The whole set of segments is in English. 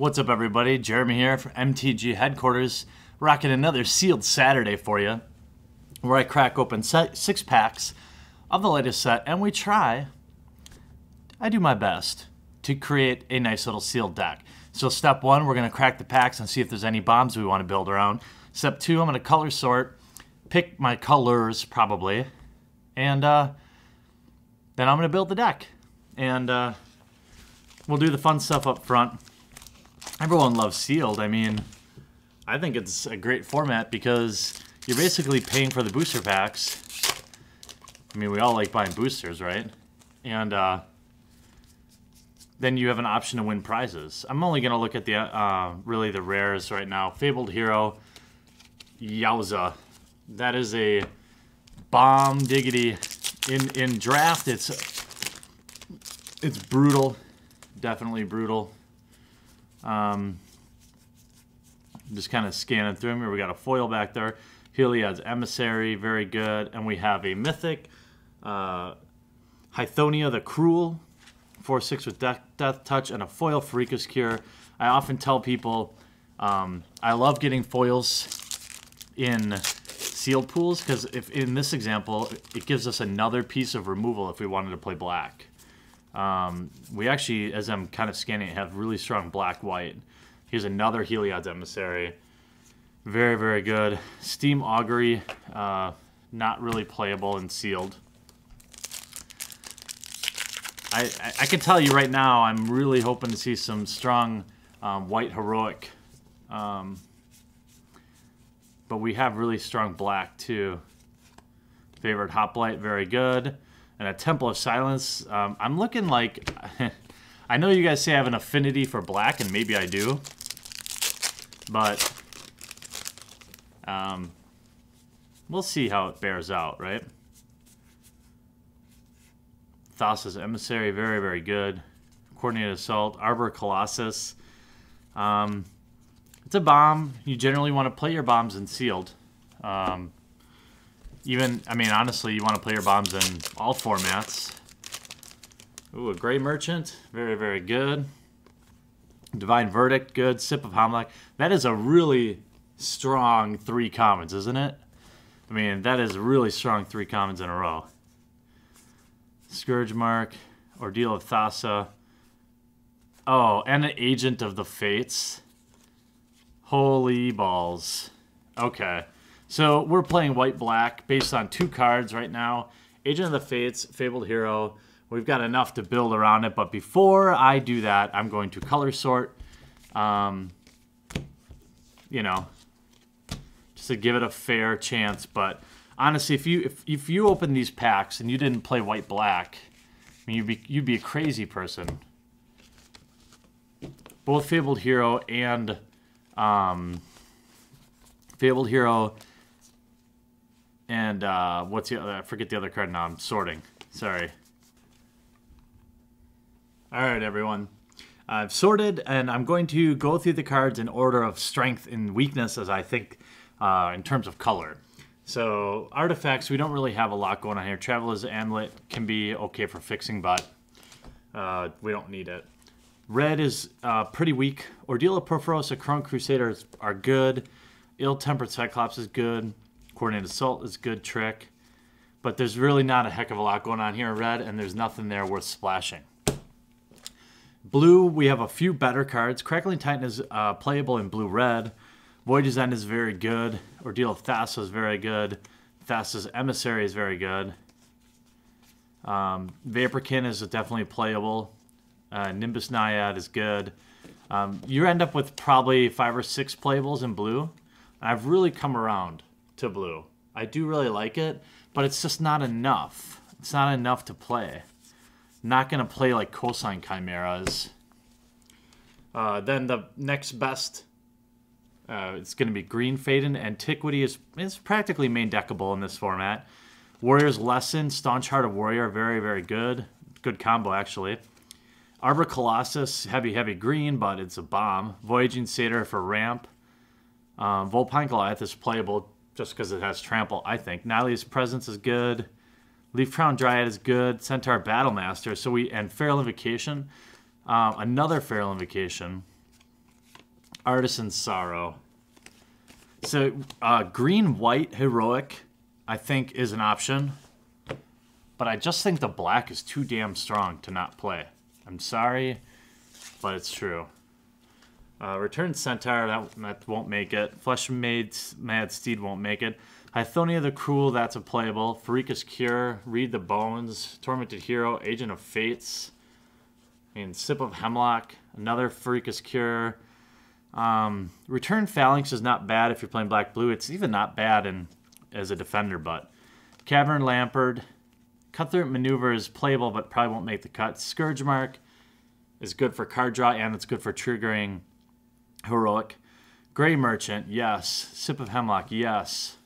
What's up, everybody? Jeremy here from MTG headquarters, rocking another sealed Saturday for you, where I crack open 6 packs of the latest set, and I do my best to create a nice little sealed deck. So step 1, we're going to crack the packs and see if there's any bombs we want to build around. Step 2, I'm going to color sort, pick my colors probably, and then I'm going to build the deck. And we'll do the fun stuff up front. Everyone loves sealed. I mean, I think it's a great format because you're basically paying for the booster packs. I mean, we all like buying boosters, right? And then you have an option to win prizes. I'm only going to look at the really the rares right now. Fabled Hero, yowza. That is a bomb diggity. In draft, it's brutal. Definitely brutal. Just kind of scanning through them here. We got a foil back there. Heliod's Emissary, very good. And we have a mythic, Hythonia the Cruel, 4/6 with Death Touch, and a foil Farika's Cure. I often tell people I love getting foils in sealed pools because if in this example, it gives us another piece of removal if we wanted to play black. We actually, as I'm kind of scanning it, have really strong black-white. Here's another Heliod's Emissary. Very, very good. Steam Augury, not really playable in sealed. I can tell you right now, I'm really hoping to see some strong white heroic. But we have really strong black, too. Favorite Hoplite, very good. And a Temple of Silence. I'm looking like... I know you guys say I have an affinity for black, and maybe I do. But... we'll see how it bears out, right? Thassa's Emissary, very, very good. Coordinated Assault. Arbor Colossus. It's a bomb. You generally want to play your bombs in sealed. Even, I mean, honestly, you want to play your bombs in all formats. Ooh, a Gray Merchant. Very, very good. Divine Verdict, good. Sip of Homlock. That is a really strong 3 commons, isn't it? I mean, that is really strong 3 commons in a row. Scourge Mark. Ordeal of Thassa. Oh, and an Agent of the Fates. Holy balls. Okay. So we're playing white-black based on 2 cards right now. Agent of the Fates, Fabled Hero. We've got enough to build around it. But before I do that, I'm going to color sort. You know, just to give it a fair chance. But honestly, if you open these packs and you didn't play white-black, I mean, you'd be a crazy person. Both Fabled Hero and Fabled Hero and what's the other? I forget the other card now. I'm sorting. Sorry. All right, everyone. I've sorted, and I'm going to go through the cards in order of strength and weakness, as I think in terms of color. So artifacts, we don't really have a lot going on here. Traveler's Amulet can be okay for fixing, but we don't need it. Red is pretty weak. Ordeal of Perforos, Chrome Crusaders are good. Ill-Tempered Cyclops is good. Coordinated Assault is good trick. But there's really not a heck of a lot going on here in red, and there's nothing there worth splashing. Blue, we have a few better cards. Crackling Titan is playable in blue-red. Voyage's End is very good. Ordeal of Thassa is very good. Thassa's Emissary is very good. Vaporkin is definitely playable. Nimbus Naiad is good. You end up with probably 5 or 6 playables in blue. I've really come around to blue. I do really like it, but it's just not enough. It's not enough to play. Not going to play like Cosine Chimeras. Then the next best, it's going to be Green Faden. Antiquity is practically main deckable in this format. Warrior's Lesson, Staunch Heart of Warrior, very, very good. Good combo, actually. Arbor Colossus, heavy, heavy green, but it's a bomb. Voyaging Satyr for ramp. Vulpine Goliath is playable just because it has trample, I think. Nylea's Presence is good. Leaf Crown Dryad is good. Centaur Battlemaster. And Feral Invocation. Another Feral Invocation. Artisan's Sorrow. So green-white heroic, I think, is an option. But I just think the black is too damn strong to not play. I'm sorry, but it's true. Return Centaur, that won't make it. Flesh Mad Steed won't make it. Hythonia the Cruel, that's a playable. Pharika's Cure, Read the Bones, Tormented Hero, Agent of Fates, and Sip of Hemlock, another Pharika's Cure. Return Phalanx is not bad if you're playing black-blue. It's even not bad as a defender, but Cavern Lampard, Cutthroat Maneuver is playable, but probably won't make the cut. Scourge Mark is good for card draw, and it's good for triggering heroic. Grey Merchant, yes. Sip of Hemlock, yes.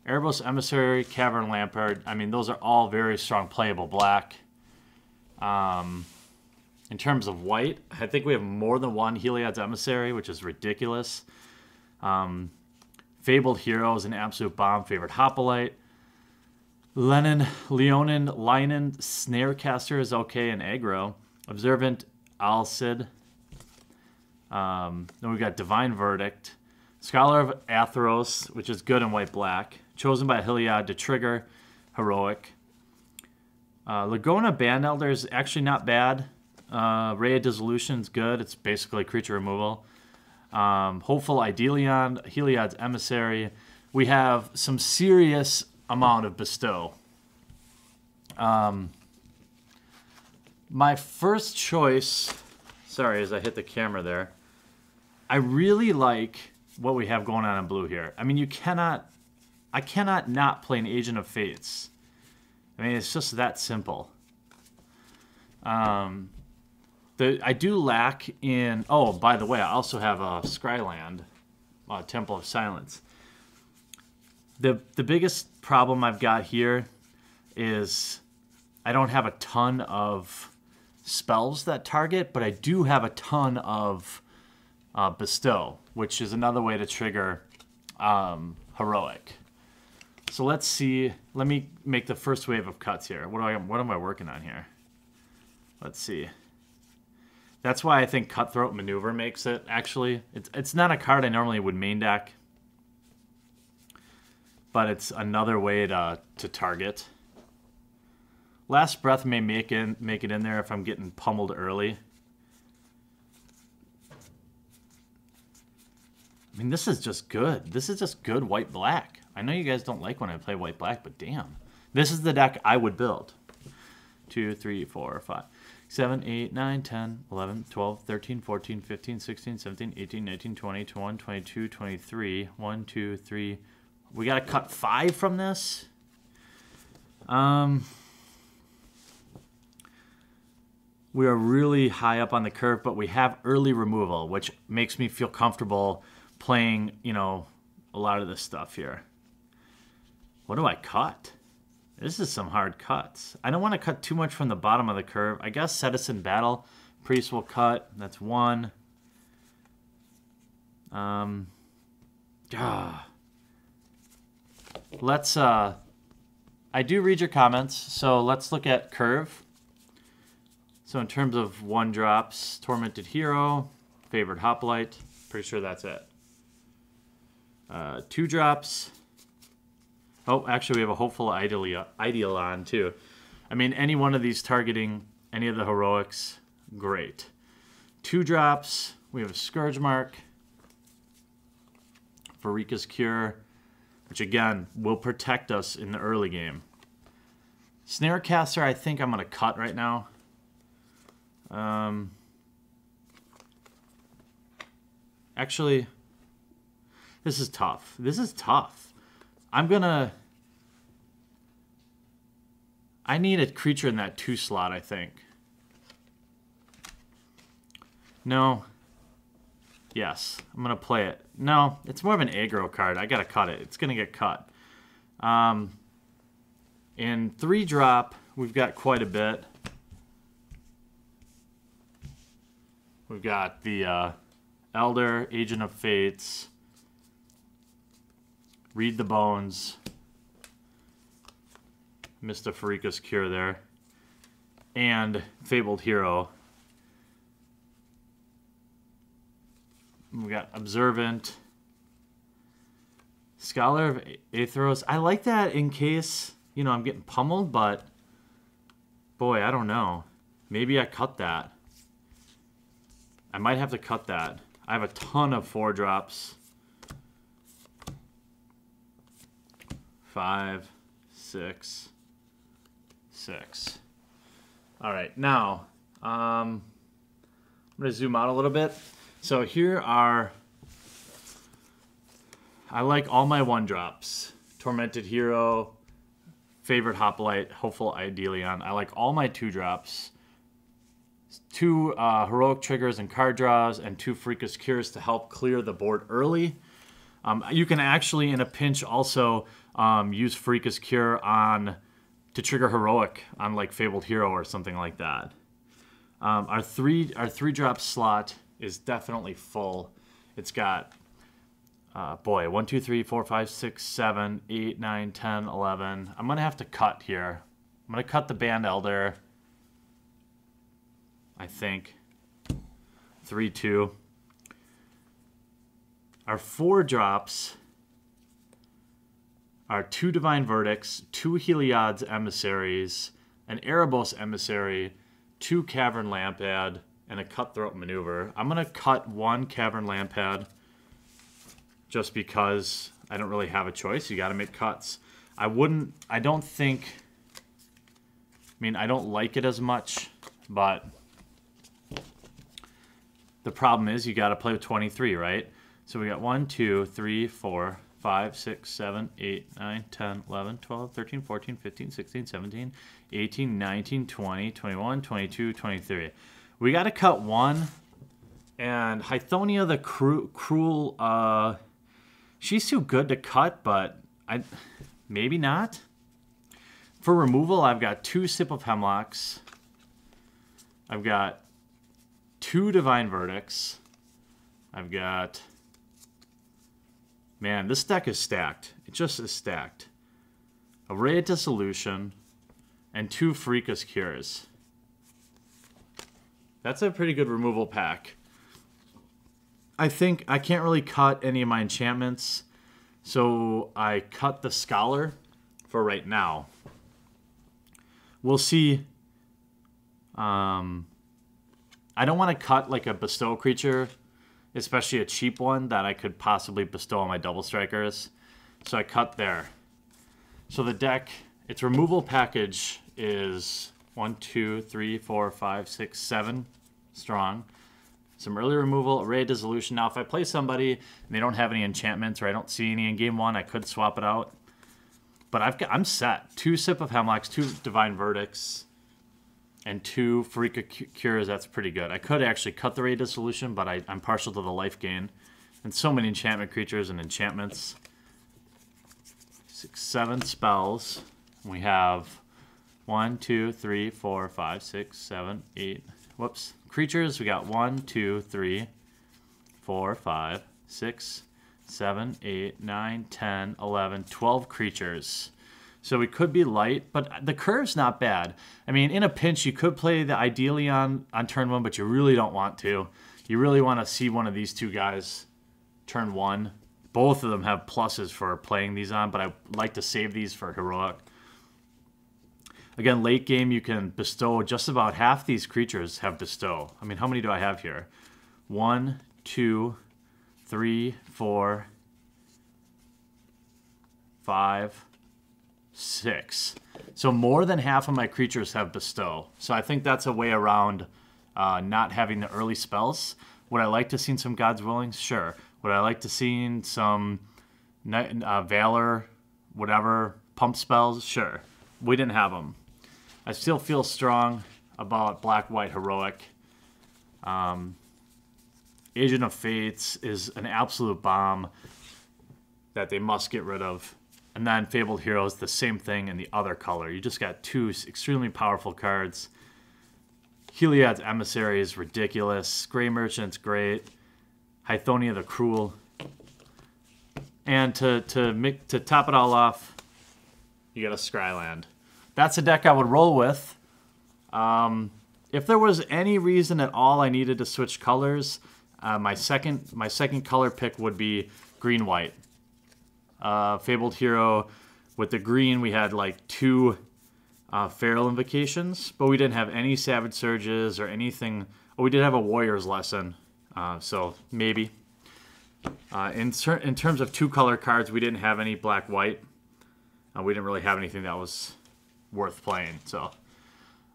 Erebos Emissary, Cavern Lampard. I mean, those are all very strong playable black. In terms of white, I think we have more than one Heliod's Emissary, which is ridiculous. Fabled Hero is an absolute bomb. Favorite Hoplite. Leonin, Snarecaster is okay in aggro. Observant Alcid. Then we've got Divine Verdict. Scholar of Atheros, which is good in white-black. Chosen by Heliod to trigger heroic. Lagona Band Elder is actually not bad. Ray of Dissolution is good. It's basically creature removal. Hopeful Idelion, Heliod's Emissary. We have some serious amount of Bestow. My first choice, sorry as I hit the camera there, I really like what we have going on in blue here. I mean, I cannot not play an Agent of Fates. I mean, it's just that simple. I do lack in... Oh, by the way, I also have a Scryland, Temple of Silence. The biggest problem I've got here is I don't have a ton of spells that target, but I do have a ton of Bestow, which is another way to trigger heroic. So let's see. Let me make the first wave of cuts here. What am I working on here? Let's see. That's why I think Cutthroat Maneuver makes it, actually. It's not a card I normally would main deck, but it's another way to target. Last Breath may make it in there if I'm getting pummeled early. I mean, this is just good. This is just good white-black. I know you guys don't like when I play white-black, but damn. This is the deck I would build. 2, 3, 4, 5, 7, 8, 9, 10, 11, 12, 13, 14, 15, 16, 17, 18, 19, 20, 21, 22, 23. 1, 2, 3. We got to cut 5 from this? We are really high up on the curve, but we have early removal, which makes me feel comfortable playing, you know, a lot of this stuff here. What do I cut? This is some hard cuts. I don't want to cut too much from the bottom of the curve. I guess Citizen Battle. Priest will cut. That's 1. Let's, I do read your comments, so let's look at curve. So in terms of 1-drops, Tormented Hero, Favorite Hoplite. Pretty sure that's it. 2-drops. Oh, actually, we have a Hopeful Idealon, too. I mean, any one of these targeting any of the heroics, great. 2-drops. We have a Scourge Mark. Pharika's Cure, which, again, will protect us in the early game. Snarecaster, I think I'm going to cut right now. Actually, this is tough. This is tough. I need a creature in that 2 slot, I think. No. Yes, I'm going to play it. No, it's more of an aggro card. I got to cut it. It's going to get cut. In 3-drop, we've got quite a bit. We've got the Elder, Agent of Fates, Read the Bones, Mr. Pharika's Cure there, and Fabled Hero. We got Observant. Scholar of Theros. I like that in case, you know, I'm getting pummeled, but boy, I don't know. Maybe I cut that. I might have to cut that. I have a ton of 4-drops. 5, 6, 6. All right, now I'm going to zoom out a little bit. So here are, I like all my 1-drops. Tormented Hero, Favorite Hoplite, Hopeful Idealion. I like all my 2-drops. 2 Heroic Triggers and card draws, and 2 Freakish Cures to help clear the board early. You can actually, in a pinch, also use Freakish Cure to trigger Heroic on like Fabled Hero or something like that. Our 3-drop slot is definitely full. It's got, 1, 2, 3, 4, 5, 6, 7, 8, 9, 10, 11. I'm going to have to cut here. I'm going to cut the Band Elder. I think. 3, 2. Our 4-drops are 2 Divine Verdicts, 2 Heliod's Emissaries, an Erebos Emissary, 2 Cavern Lampad, and a Cutthroat Maneuver. I'm going to cut 1 Cavern Lampad just because I don't really have a choice. You got to make cuts. I don't like it as much, but the problem is you got to play with 23, right? So we got 1, 2, 3, 4, 5, 6, 7, 8, 9, 10, 11, 12, 13, 14, 15, 16, 17, 18, 19, 20, 21, 22, 23. We got to cut 1. And Hythonia the Cruel, she's too good to cut, but maybe not. For removal, I've got 2 Sip of Hemlocks. I've got 2 Divine Verdicts. I've got... Man, this deck is stacked. It just is stacked. Array of Dissolution and 2 Freakish Cures. That's a pretty good removal pack. I think I can't really cut any of my enchantments, so I cut the Scholar for right now. We'll see. I don't want to cut like a bestow creature, especially a cheap one that I could possibly bestow on my double strikers. So I cut there. So the deck, its removal package is 1, 2, 3, 4, 5, 6, 7 strong. Some early removal, Array of Dissolution. Now if I play somebody and they don't have any enchantments or I don't see any in game 1, I could swap it out. But I'm set. 2 Sip of Hemlocks, 2 Divine Verdicts, and 2 Freakish Cures. That's pretty good. I could actually cut the Array of Dissolution, but I'm partial to the life gain. And so many enchantment creatures and enchantments. 6, 7 spells. We have 1, 2, 3, 4, 5, 6, 7, 8. Whoops. Creatures, we got 1, 2, 3, 4, 5, 6, 7, 8, 9, 10, 11, 12 creatures. So we could be light, but the curve's not bad. I mean, in a pinch, you could play the Idealion on turn 1, but you really don't want to. You really want to see one of these 2 guys turn 1. Both of them have pluses for playing these on, but I like to save these for Heroic. Again, late game, you can bestow. Just about half these creatures have bestow. I mean, how many do I have here? 1, 2, 3, 4, 5, 6. So more than half of my creatures have bestow. So I think that's a way around not having the early spells. Would I like to see some God's Willing? Sure. Would I like to see some Valor, whatever, pump spells? Sure. We didn't have them. I still feel strong about Black-White Heroic. Agent of Fates is an absolute bomb that they must get rid of. And then Fabled Heroes, the same thing in the other color. You just got 2 extremely powerful cards. Heliod's Emissary is ridiculous. Grey Merchant's great. Hythonia the Cruel. And to top it all off, you got a Scryland. That's a deck I would roll with. If there was any reason at all I needed to switch colors, My second color pick would be green-white. Fabled Hero with the green, we had like 2 Feral Invocations, but we didn't have any Savage Surges or anything. Oh, we did have a Warrior's Lesson, so maybe. In terms of 2-color cards, we didn't have any black-white. We didn't really have anything that was worth playing, so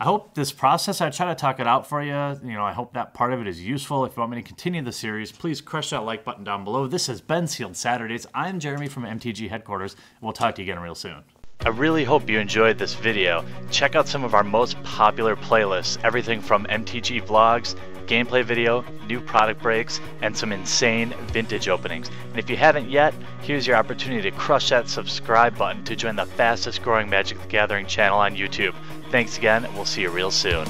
I hope this process, I try to talk it out for you. I hope that part of it is useful. If you want me to continue the series, please crush that like button down below. This has been Sealed Saturdays. I'm Jeremy from MTG Headquarters, and we'll talk to you again real soon. I really hope you enjoyed this video. Check out some of our most popular playlists, everything from MTG vlogs, gameplay video, new product breaks, and some insane vintage openings. And if you haven't yet, here's your opportunity to crush that subscribe button to join the fastest growing Magic the Gathering channel on YouTube. Thanks again, and we'll see you real soon.